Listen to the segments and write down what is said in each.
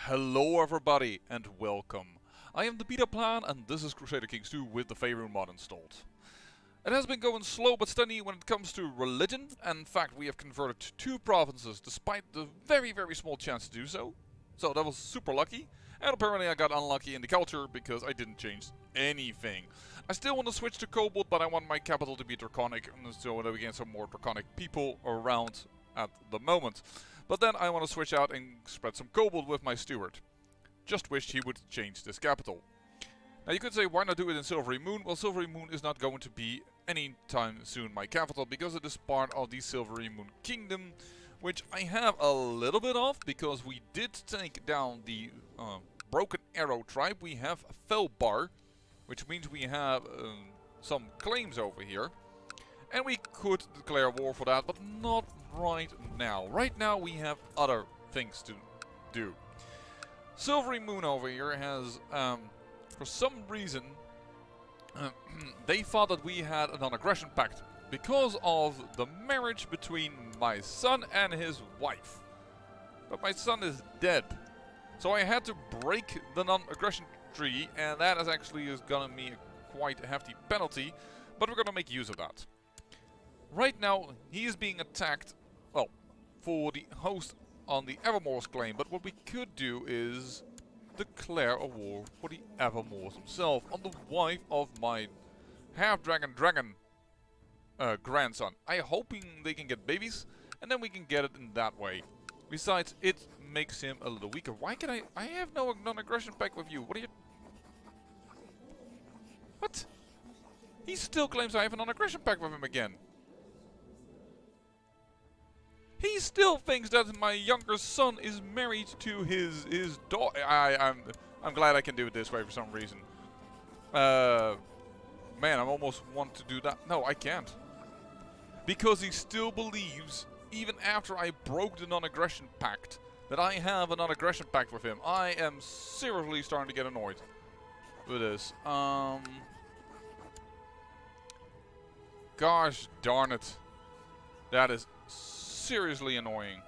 Hello everybody and welcome. I am the Beta Plan and this is Crusader Kings 2 with the Faerûn mod installed. It has been going slow but steady when it comes to religion, and in fact we have converted 2 provinces despite the very small chance to do so. So that was super lucky, and apparently I got unlucky in the culture because I didn't change anything. I still want to switch to kobold, but I want my capital to be draconic so that we get some more draconic people around at the moment. But then I want to switch out and spread some kobold with my steward. Just wished he would change this capital. Now you could say, why not do it in Silverymoon? Well, Silverymoon is not going to be anytime soon my capital because it is part of the Silverymoon kingdom, which I have a little bit of because we did take down the Broken Arrow tribe. We have Felbar, which means we have some claims over here. And we could declare war for that, but not right now. Right now we have other things to do. Silverymoon over here has, for some reason, they thought that we had a non-aggression pact because of the marriage between my son and his wife. But my son is dead. So I had to break the non-aggression treaty, and that is actually gonna be a quite hefty penalty, but we're gonna make use of that. Right now, he is being attacked, well, for the host on the Evermore's claim, but what we could do is declare a war for the Evermores himself, on the wife of my half-dragon grandson. I'm hoping they can get babies, and then we can get it in that way. Besides, it makes him a little weaker. Why can I have no non-aggression pact with you. What are you... What? He still claims I have a non-aggression pact with him again. He still thinks that my younger son is married to his daughter. I'm glad I can do it this way for some reason. Man, I almost want to do that. No, I can't. Because he still believes, even after I broke the non-aggression pact, that I have a non-aggression pact with him. I am seriously starting to get annoyed with this. Gosh darn it. That is seriously annoying.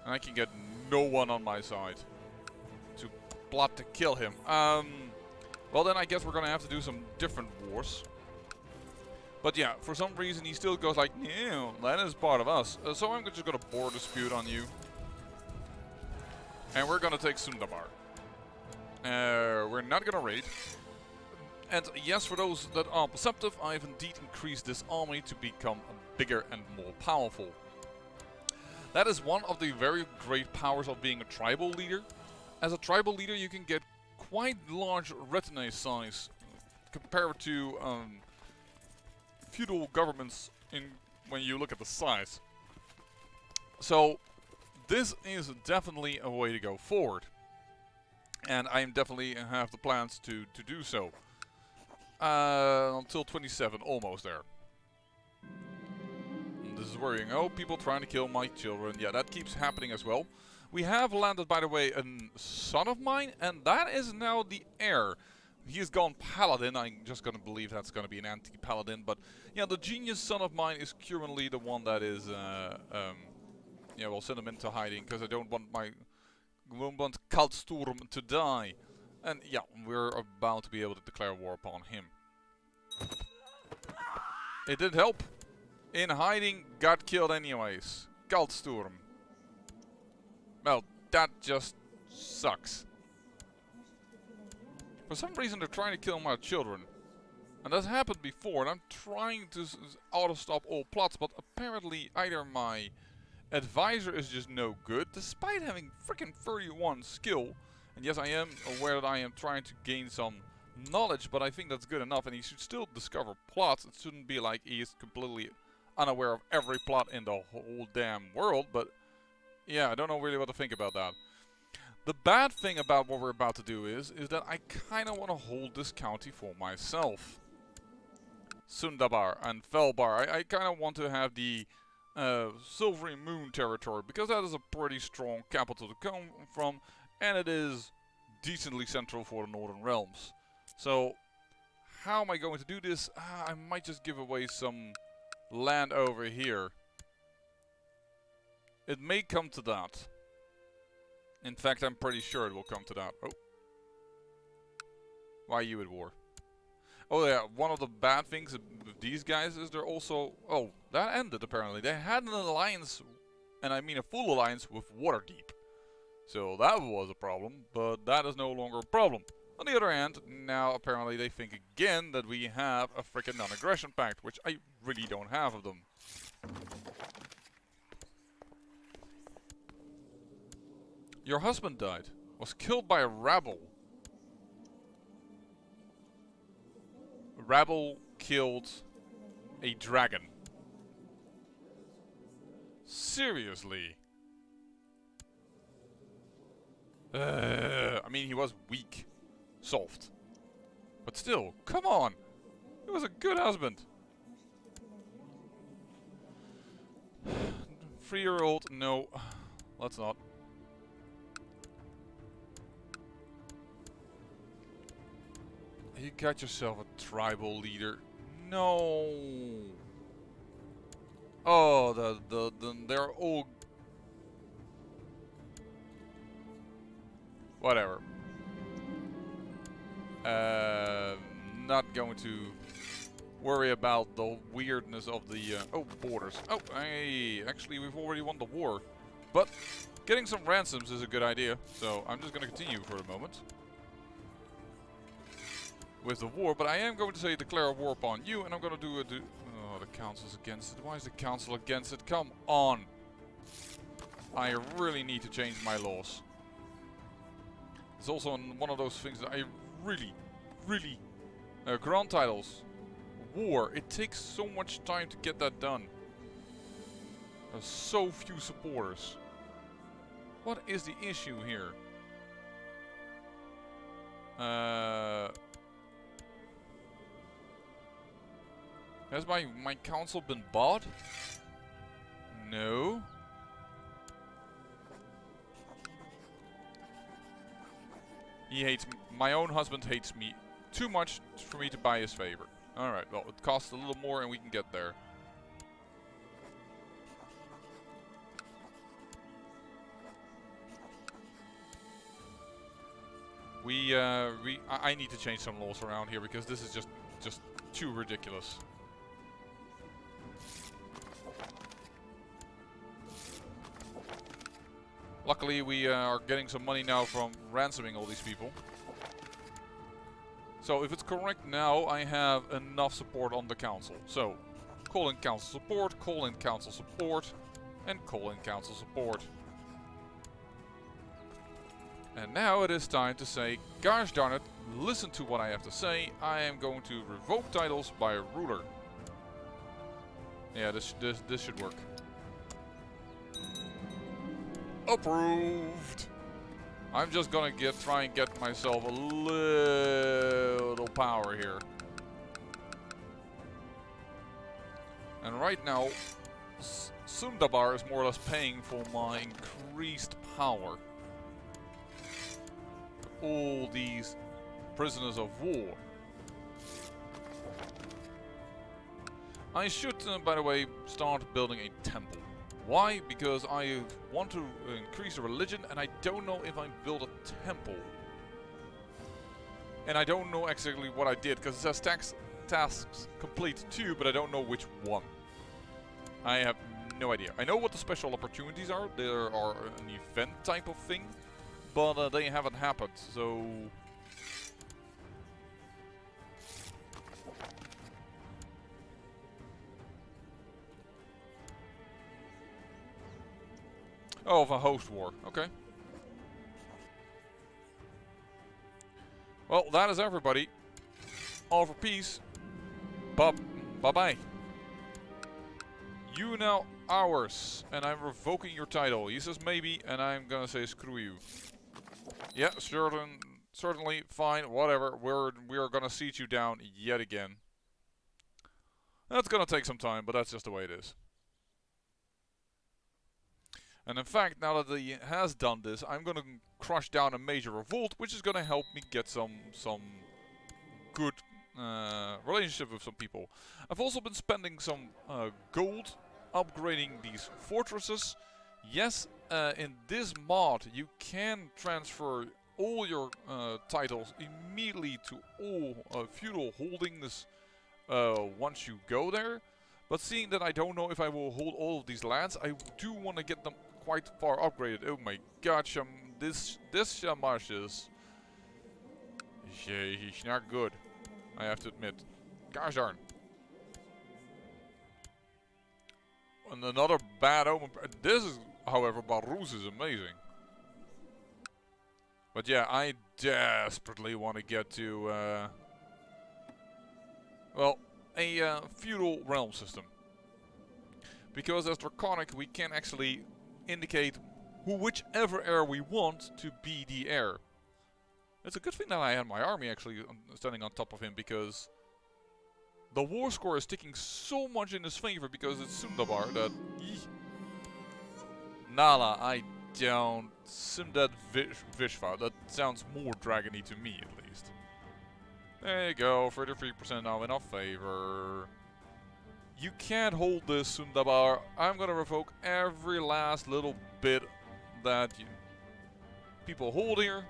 And I can get no one on my side to plot to kill him. Well then I guess we're gonna have to do some different wars. But yeah, for some reason he still goes like, no, that is part of us. So I'm just gonna board dispute on you. And we're gonna take Sundabar. We're not gonna raid. And yes, for those that are perceptive, I've indeed increased this army to become bigger and more powerful. That is one of the very great powers of being a tribal leader. As a tribal leader you can get quite large retinue size compared to feudal governments when you look at the size. So this is definitely a way to go forward. And I definitely have the plans to do so. Until 27, almost there. This is worrying. Oh, people trying to kill my children. Yeah, that keeps happening as well. We have landed, by the way, a son of mine, and that is now the heir. He has gone paladin. I'm just gonna believe that's gonna be an anti-paladin, but yeah, the genius son of mine is currently the one that is. Yeah, we'll send him into hiding because I don't want Kaldsturm to die. And yeah, we're about to be able to declare war upon him. It did help. In hiding, got killed anyways. Kaldsturm. Well, that just sucks. For some reason they're trying to kill my children. And that's happened before, and I'm trying to auto-stop all plots, but apparently either my advisor is just no good, despite having freaking 31 skill. And yes, I am aware that I am trying to gain some knowledge, but I think that's good enough, and he should still discover plots. It shouldn't be like he is completely unaware of every plot in the whole damn world, but yeah, I don't know really what to think about that. The bad thing about what we're about to do is that I kind of want to hold this county for myself. Sundabar and Felbar. I kind of want to have the Silverymoon territory, because that is a pretty strong capital to come from, and it is decently central for the Northern Realms. So, how am I going to do this? I might just give away some land over here. It may come to that. In fact, I'm pretty sure it will come to that. Oh. Why are you at war? Oh yeah, one of the bad things with these guys is they're also... Oh, that ended apparently. They had an alliance, and I mean a full alliance, with Waterdeep. So that was a problem, but that is no longer a problem. On the other hand, now apparently they think again that we have a frickin' non-aggression pact, which I really don't have of them. Your husband died. Was killed by a rabble. A rabble killed a dragon. Seriously? I mean, he was weak. Soft. But still, come on! He was a good husband. 3-year-old, no. Let's not. You got yourself a tribal leader. No. Oh, they're all... Whatever. Not going to worry about the weirdness of the... oh, borders. Oh, hey, actually we've already won the war. But getting some ransoms is a good idea. So I'm just going to continue for a moment with the war, but I am going to say declare war upon you, and I'm going to do a... oh, the council's against it. Why is the council against it? Come on! I really need to change my laws. It's also one of those things that I really... grant titles. War. It takes so much time to get that done. There's so few supporters. What is the issue here? Has my council been bought? No. He hates me. My own husband hates me too much for me to buy his favor. Alright, well, it costs a little more and we can get there. I need to change some laws around here because this is just too ridiculous. Luckily, we are getting some money now from ransoming all these people. So, if it's correct now, I have enough support on the council. So, call in council support, call in council support, and call in council support. And now it is time to say, gosh darn it, listen to what I have to say. I am going to revoke titles by a ruler. Yeah, this should work. Approved! I'm just gonna try and get myself a little power here. And right now, Sundabar is more or less paying for my increased power. All these prisoners of war. I should, by the way, start building a temple. Why? Because I want to increase the religion and I don't know if I build a temple. And I don't know exactly what I did because it says tasks complete 2, but I don't know which one. I have no idea. I know what the special opportunities are. There are an event type of thing, but they haven't happened, so... Oh, of a host war. Okay. Well, that is everybody. All for peace. Bye-bye. You now ours. And I'm revoking your title. He says maybe, and I'm gonna say screw you. Yeah, certainly, fine, whatever. We are gonna siege you down yet again. That's gonna take some time, but that's just the way it is. And in fact, now that he has done this, I'm gonna crush down a major revolt, which is gonna help me get some good relationship with some people. I've also been spending some gold upgrading these fortresses. Yes, in this mod, you can transfer all your titles immediately to all feudal holdings once you go there. But seeing that I don't know if I will hold all of these lands, I do want to get them quite far upgraded. Oh my god, this Shamash is he's not good, I have to admit. Gosh darn. And another bad omen. This is, however, Baruz is amazing. But yeah, I desperately want to get to, well, a feudal realm system. Because as Draconic, we can actually indicate whichever heir we want to be the heir. It's a good thing that I had my army actually standing on top of him, because the war score is ticking so much in his favor because it's Sundabar that... Nala, I don't... Simdad Vishva, that sounds more dragony to me at least. There you go, 33% now in our favor. You can't hold this, Sundabar. I'm gonna revoke every last little bit that people hold here.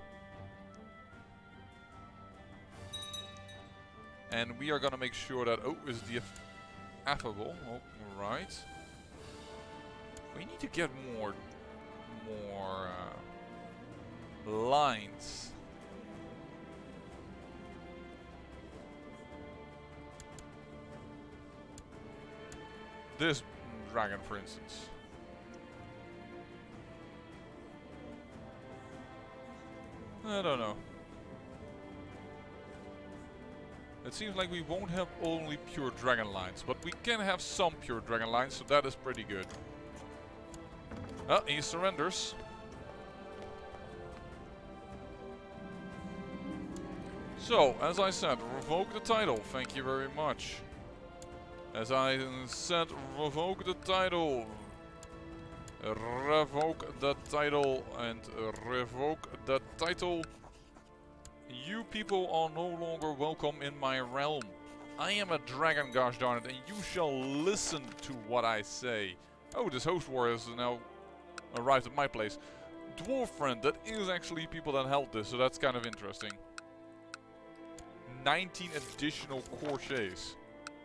And we are gonna make sure that... Oh, is the affable. Oh, right. We need to get more lines. This dragon, for instance. I don't know. It seems like we won't have only pure dragon lines, but we can have some pure dragon lines, so that is pretty good. Oh, he surrenders. So, as I said, revoke the title. Thank you very much. As I said, revoke the title. Revoke the title and revoke the title. You people are no longer welcome in my realm. I am a dragon, gosh darn it, and you shall listen to what I say. Oh, this host war has now arrived at my place. Dwarf friend, that is actually people that held this, so that's kind of interesting. 19 additional crochets.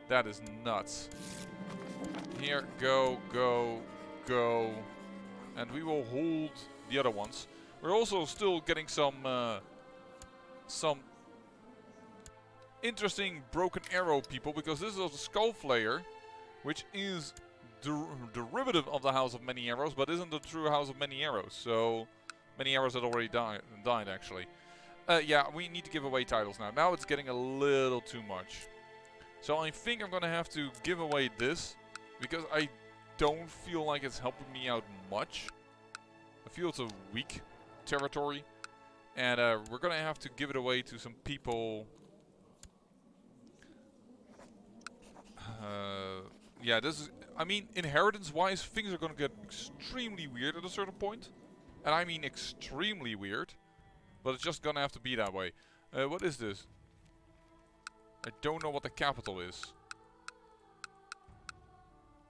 That is nuts. Here, go, go, go. And we will hold the other ones. We're also still getting some interesting broken arrow people, because this is a skull flayer, which is derivative of the House of Many Arrows, but isn't the true House of Many Arrows. So Many Arrows had already died actually. Yeah, we need to give away titles now. Now it's getting a little too much. So I think I'm gonna have to give away this, because I don't feel like it's helping me out much. I feel it's a weak territory. And we're gonna have to give it away to some people. Yeah, this is... I mean, inheritance-wise, things are gonna get extremely weird at a certain point. And I mean extremely weird. But it's just gonna have to be that way. What is this? I don't know what the capital is.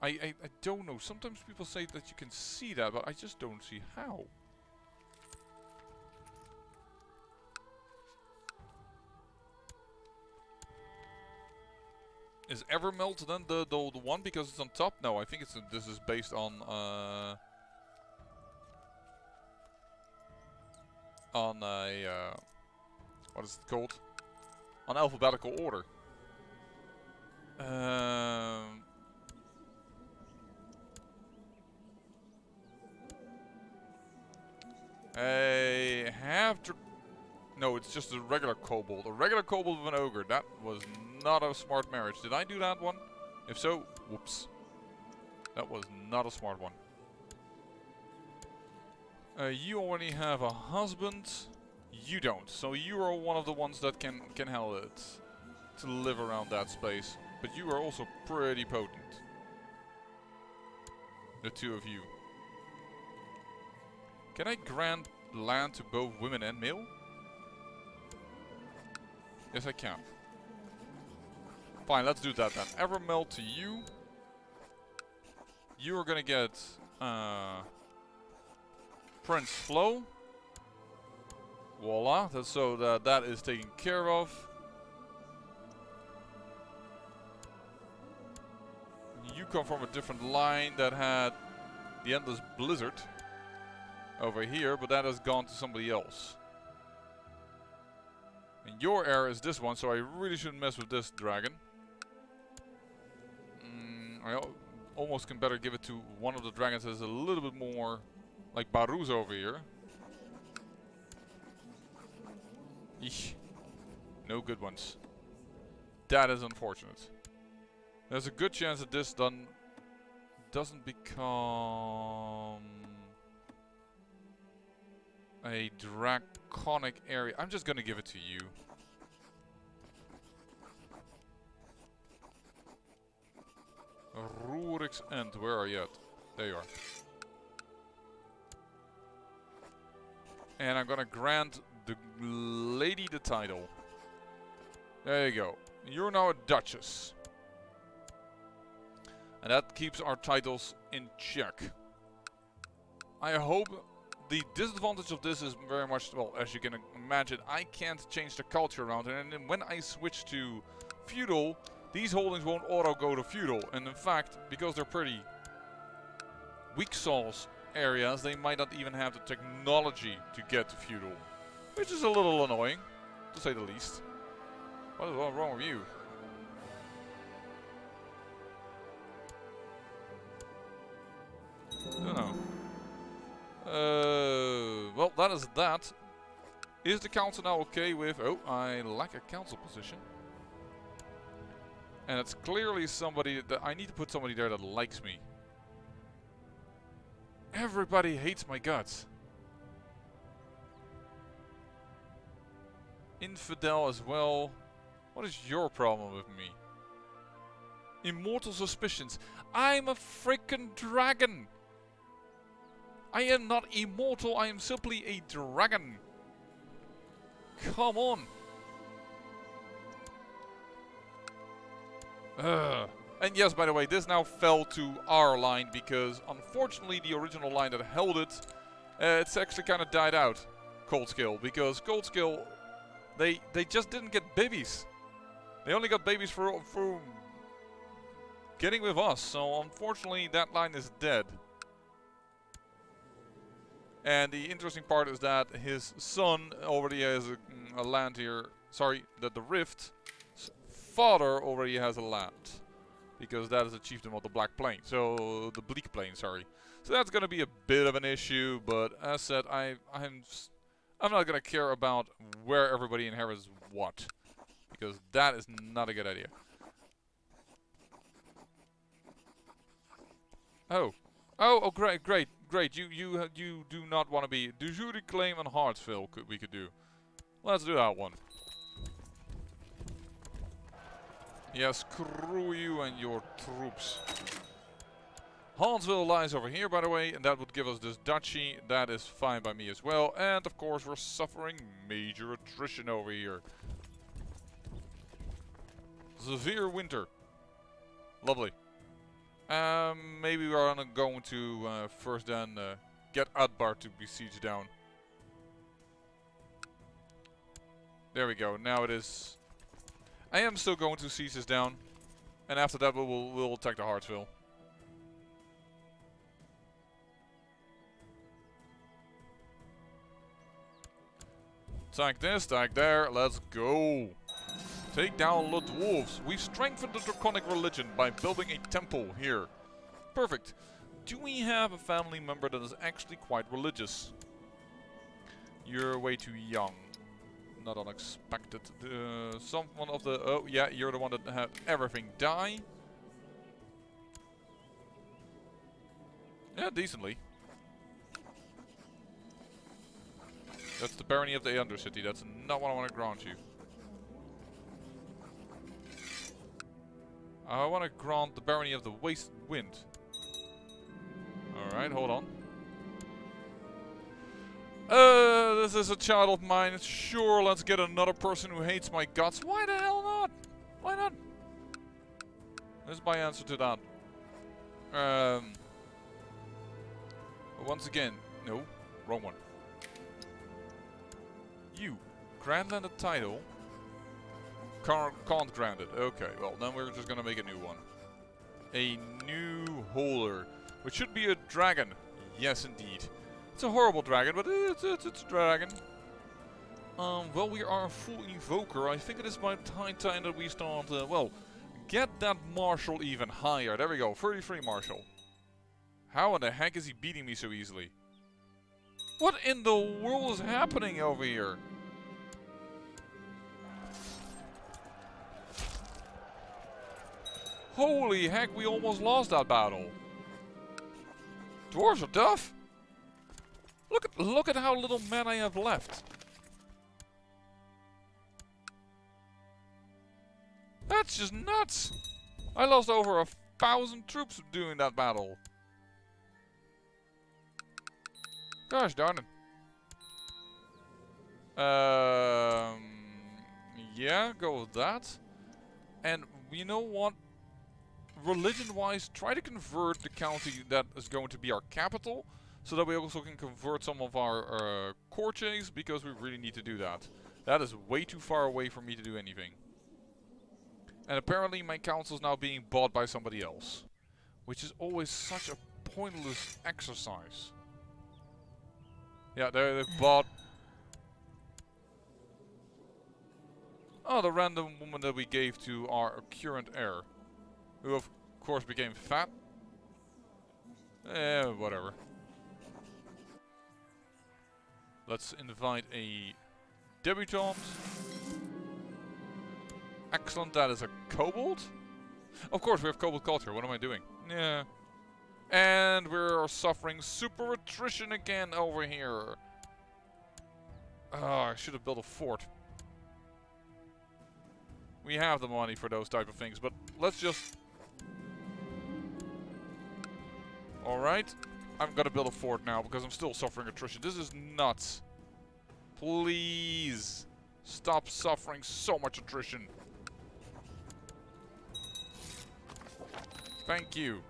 I don't know. Sometimes people say that you can see that, but I just don't see how. Is Evermelt then the one because it's on top? No, I think it's this is based on a what is it called? On alphabetical order. I have to... No, it's just a regular kobold. A regular kobold with an ogre. That was not a smart marriage. Did I do that one? If so, whoops. That was not a smart one. You already have a husband. You don't. So you are one of the ones that can handle it. To live around that space. But you are also pretty potent. The two of you. Can I grant land to both women and male? Yes, I can. Fine, let's do that then. Evermelt to you. You are gonna get Prince Flow. Voila, that's so that is taken care of. You come from a different line that had the Endless Blizzard over here, but that has gone to somebody else. And your heir is this one, so I really shouldn't mess with this dragon. I almost can better give it to one of the dragons that is a little bit more like Baruz over here. Eesh. No good ones. That is unfortunate. There's a good chance that this doesn't become a draconic area. I'm just gonna give it to you. Rurik's End, where are you at? There you are. And I'm gonna grant the lady the title. There you go. You're now a duchess. And that keeps our titles in check. I hope the disadvantage of this is very much, well, as you can imagine, I can't change the culture around. And then when I switch to feudal, these holdings won't auto go to feudal. And in fact, because they're pretty weak sauce areas, they might not even have the technology to get to feudal. Which is a little annoying, to say the least. What is wrong with you? No. Well, that is that. Is the council now okay with... Oh, I lack a council position. And it's clearly somebody that... I need to put somebody there that likes me. Everybody hates my guts. Infidel as well. What is your problem with me? Immortal suspicions. I'm a freaking dragon. I am not immortal, I am simply a dragon. Come on. And yes, by the way, this now fell to our line because unfortunately the original line that held it, it's actually kind of died out. Cold Skill, because Cold Skill, they just didn't get babies. They only got babies for getting with us, so unfortunately that line is dead. And the interesting part is that his son already has a land here. Sorry, that the Rift's father already has a land. Because that is a chiefdom of the Black Plain. So, the Bleak Plain, sorry. So that's going to be a bit of an issue. But as said, I'm not going to care about where everybody inherits what. Because that is not a good idea. Oh, great. You do not want to be de jure claim on Hartsville. We could do. Let's do that one. Yeah, screw you and your troops. Hartsville lies over here, by the way, and that would give us this duchy. That is fine by me as well. And of course, we're suffering major attrition over here. Severe winter. Lovely. Maybe we are going to first then get Adbar to besiege down. There we go. Now it is. I am still going to siege this down, and after that we'll attack the Hartsville. Attack this, attack there. Let's go. Take down the dwarves. We've strengthened the draconic religion by building a temple here. Perfect. Do we have a family member that is actually quite religious? You're way too young. Not unexpected. Someone of the... Oh, yeah, you're the one that had everything die. Yeah, decently. That's the barony of the Undercity. That's not what I want to grant you. I want to grant the barony of the Waste Wind. Alright, hold on. This is a child of mine. Sure, let's get another person who hates my guts. Why the hell not? Why not? This is my answer to that. Once again, no. wrong one. You. Grant land a title. Can't grant it. Okay, well, then we're just gonna make a new one. A new holder. Which should be a dragon. Yes, indeed. It's a horrible dragon, but it's a dragon. Well, we are a full evoker. I think it is about high time that we start, well, get that marshal even higher. There we go, 33 marshal. How in the heck is he beating me so easily? What in the world is happening over here? Holy heck, we almost lost that battle. Dwarves are tough. Look at how little men I have left. That's just nuts. I lost over 1,000 troops doing that battle. Gosh darn it. Yeah, go with that. And you know what? Religion-wise, try to convert the county that is going to be our capital, so that we also can convert some of our courtiers, because we really need to do that. That is way too far away for me to do anything. And apparently my council is now being bought by somebody else, which is always such a pointless exercise. Yeah, they've bought... Oh, the random woman that we gave to our current heir. Who of course became fat. Whatever. Let's invite a debutante. Excellent, that is a kobold. Of course we have kobold culture, what am I doing? Yeah. And we're suffering super attrition again over here. Oh, I should have built a fort. We have the money for those type of things, but let's just... Alright. I'm gonna build a fort now because I'm still suffering attrition. This is nuts. Please. Stop suffering so much attrition. Thank you.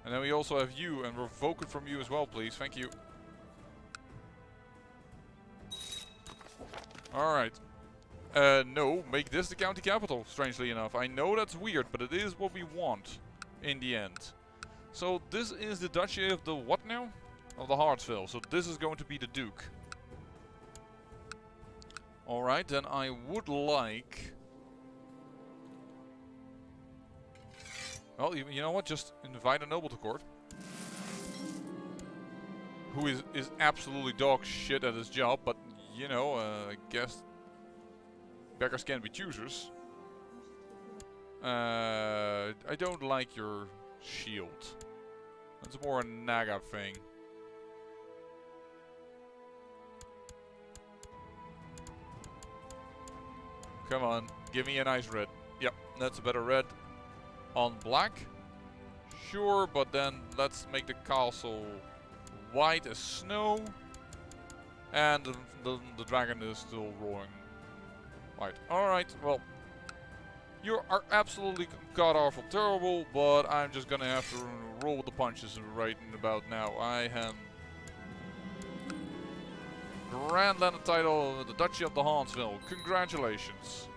And then we also have you, and revoke it from you as well, please. Thank you. Alright. No, make this the county capital, strangely enough. I know that's weird, but it is what we want in the end. So this is the Duchy of the what now? Of the Hartsville. So this is going to be the Duke. Alright, then I would like... Well, you know what? Just invite a noble to court. Who is absolutely dog shit at his job, but, you know, I guess... beggars can't be choosers. I don't like your shield. That's more a Naga thing. Come on, give me a nice red. Yep, that's a better red. On black? Sure, but then let's make the castle white as snow. And the dragon is still roaring. Right, alright, well. You are absolutely god-awful terrible, but I'm just gonna have to roll with the punches right about now. I am... Grand Landed title of the Duchy of the Hansville. Congratulations.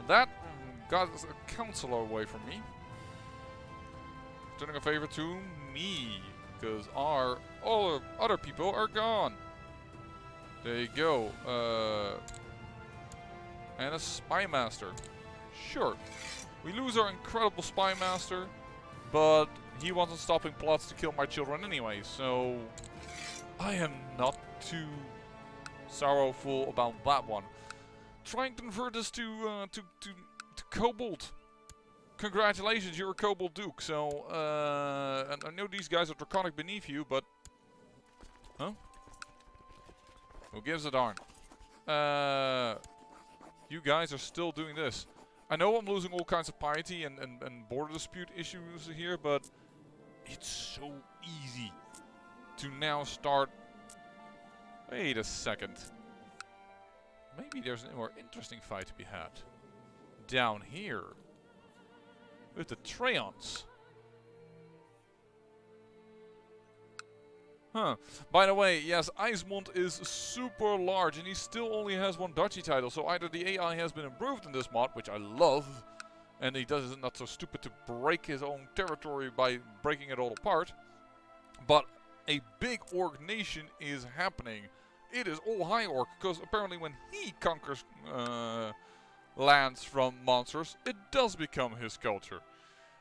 That got a counselor away from me. Turning a favor to me. Because our all other people are gone. There you go. And a spy master. Sure. We lose our incredible spy master. But he wasn't stopping plots to kill my children anyway. So I am not too sorrowful about that one. Try and convert this to kobold. Congratulations, you're a kobold duke. So, and I know these guys are draconic beneath you, but... Huh? Who gives a darn? You guys are still doing this. I know I'm losing all kinds of piety and border dispute issues here, but... It's so easy to now start... Wait a second. Maybe there's a more interesting fight to be had. Down here. With the Treants. Huh. By the way, yes, Icemond is super large and he still only has one duchy title. So either the AI has been improved in this mod, which I love, and he does not so stupid to break his own territory by breaking it all apart. But a big orc nation is happening. It is all high orc, because apparently when he conquers lands from monsters, it does become his culture.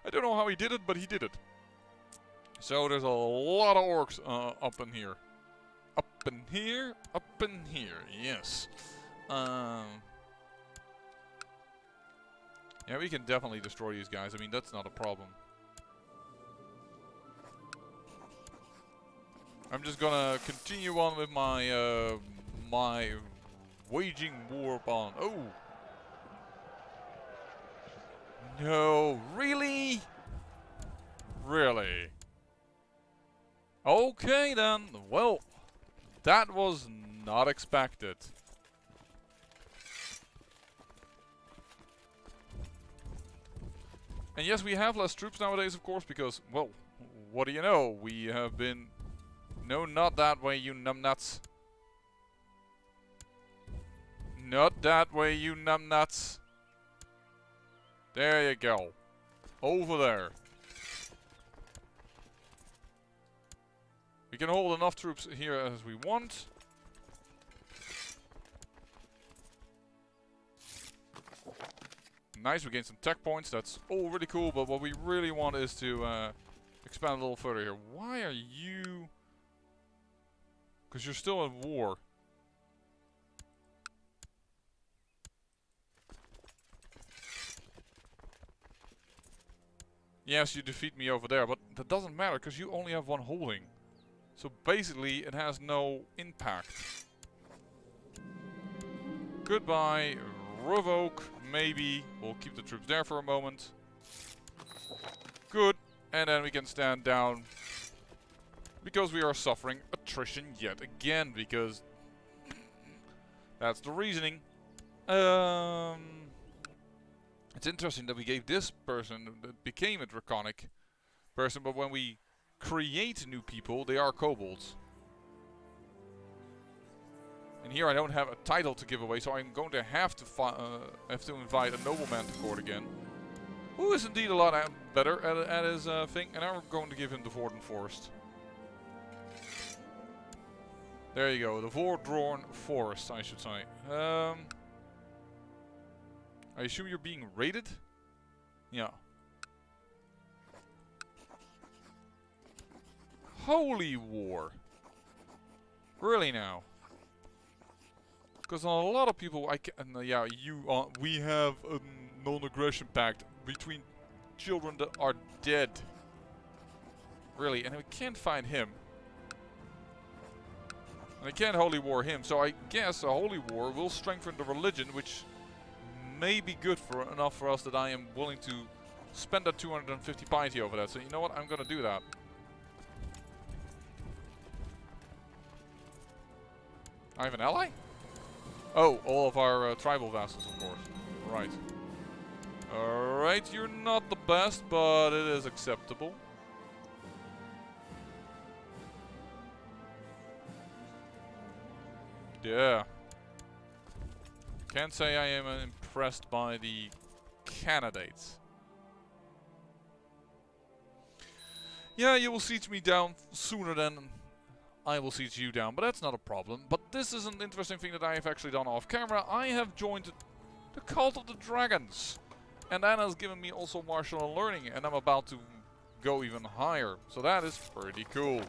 I don't know how he did it, but he did it. So there's a lot of orcs up in here. Up in here, up in here, yes. Yeah, we can definitely destroy these guys. I mean, that's not a problem. I'm just gonna continue on with my my waging war upon. Oh no, really? Really? Okay then. Well, that was not expected. And yes, we have less troops nowadays, of course, because, well, what do you know? We have been... No, not that way, you numbnuts. Not that way, you numbnuts. There you go. Over there. We can hold enough troops here as we want. Nice, we gained some tech points. That's all really cool, but what we really want is to expand a little further here. Why are you... Because you're still at war. Yes, you defeat me over there, but that doesn't matter because you only have one holding. So basically, it has no impact. Goodbye, revoke, maybe. We'll keep the troops there for a moment. Good, and then we can stand down. Because we are suffering attrition yet again, because that's the reasoning. It's interesting that we gave this person, that became a draconic person, but when we create new people, they are kobolds. And here I don't have a title to give away, so I'm going to have to invite a nobleman to court again. Who is indeed a lot better at his thing, and I'm going to give him the Vorden Forest. There you go, the Vordorn Forest, I should say. I assume you're being raided? Yeah. Holy war. Really now? Because a lot of people, yeah, we have a non-aggression pact between children that are dead. Really, and we can't find him. And I can't holy war him, so I guess a holy war will strengthen the religion, which may be good enough for us that I am willing to spend that 250 piety over that. So you know what, I'm gonna do that. I have an ally? Oh, all of our tribal vassals, of course. Right. Alright, you're not the best, but it is acceptable. Yeah. Can't say I am impressed by the candidates. Yeah, you will siege me down sooner than I will siege you down, but that's not a problem. But this is an interesting thing that I have actually done off camera. I have joined the Cult of the Dragons. And that has given me also martial learning, and I'm about to go even higher. So that is pretty cool.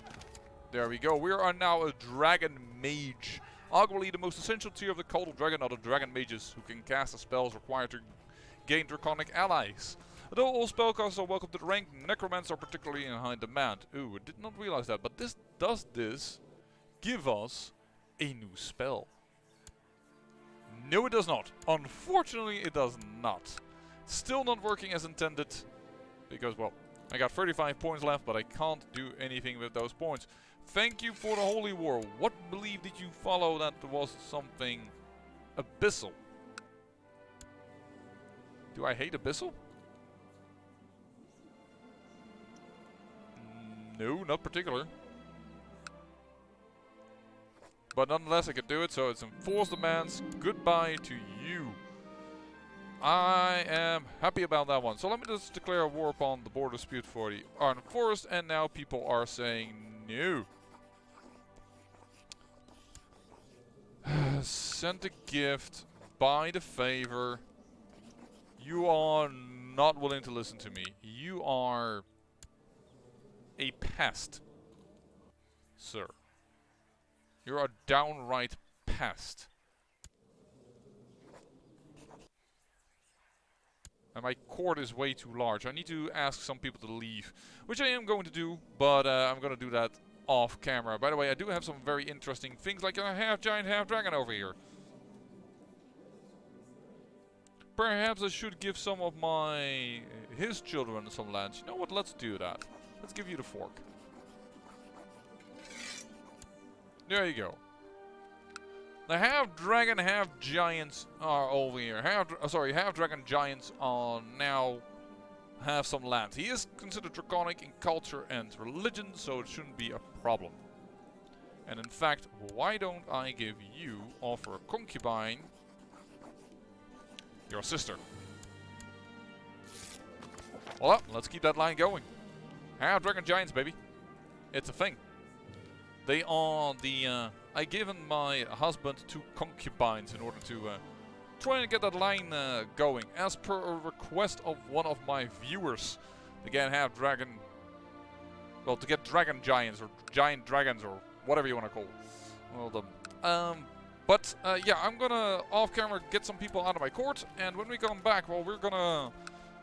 There we go. We are now a Dragon Mage. Arguably the most essential tier of the Cult of Dragon are the Dragon Mages, who can cast the spells required to gain Draconic allies. Although all spellcasters are welcome to the rank, Necromancers are particularly in high demand. Ooh, I did not realize that, but does this give us a new spell? No, it does not. Unfortunately, it does not. Still not working as intended, because, well, I got 35 points left, but I can't do anything with those points. Thank you for the Holy War. What belief did you follow that was something abyssal? Do I hate abyssal? No, not particular. But nonetheless, I can do it, so it's enforced demands. Goodbye to you. I am happy about that one. So let me just declare a war upon the border dispute for the Arden Forest, and now people are saying no. Send a gift. Buy the favor. You are not willing to listen to me. You are a pest, sir. You're a downright pest. And my court is way too large. I need to ask some people to leave, which I am going to do, but I'm going to do that off camera. By the way, I do have some very interesting things, like a half-giant, half-dragon over here. Perhaps I should give some of his children some land. You know what? Let's do that. Let's give you the fork. There you go. The half-dragon, half-giants are over here. Half-dragon giants are now have some land. He is considered draconic in culture and religion, so it shouldn't be a problem. And in fact, why don't I offer a concubine, your sister. Well, let's keep that line going. Half-dragon giants, baby. It's a thing. They are I given my husband 2 concubines in order to try and get that line going, as per a request of one of my viewers. To get half-dragon, well, to get dragon giants or giant dragons or whatever you want to call them. Yeah, I'm gonna off-camera get some people out of my court, and when we come back, well, we're gonna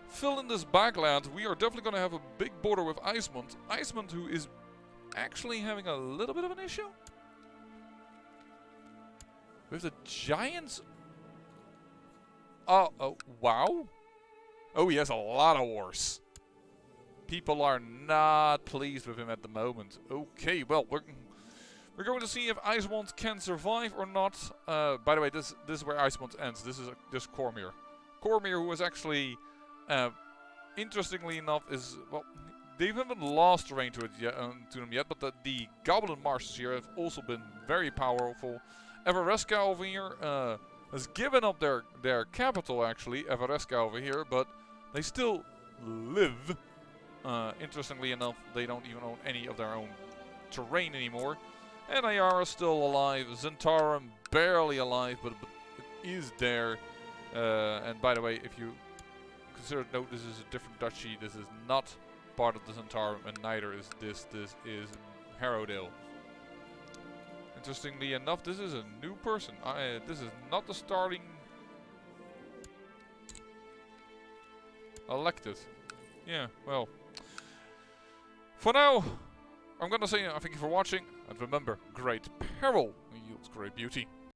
fill in this backland. We are definitely gonna have a big border with Icemond. Icemond, who is actually having a little bit of an issue with the giants. Oh, wow. Oh, he has a lot of wars. People are not pleased with him at the moment. Okay, well, we're going to see if Icemond can survive or not. By the way, this is where Icemond ends. This is Cormyr. Cormyr, who is actually, interestingly enough, well, they haven't lost terrain to them yet, but the goblin marshes here have also been very powerful. Everesca over here has given up their capital, actually, Everesca over here, but they still live. Interestingly enough, they don't even own any of their own terrain anymore. And Ayara's still alive. Zentarum barely alive, but it is there. And by the way, if you consider, note, this is a different duchy. This is not part of the Zentarum, and neither is this. This is Harrowdale. Interestingly enough, this is a new person. This is not the starting elected. Yeah, well. For now, I'm gonna say thank you for watching, and remember, great peril yields great beauty.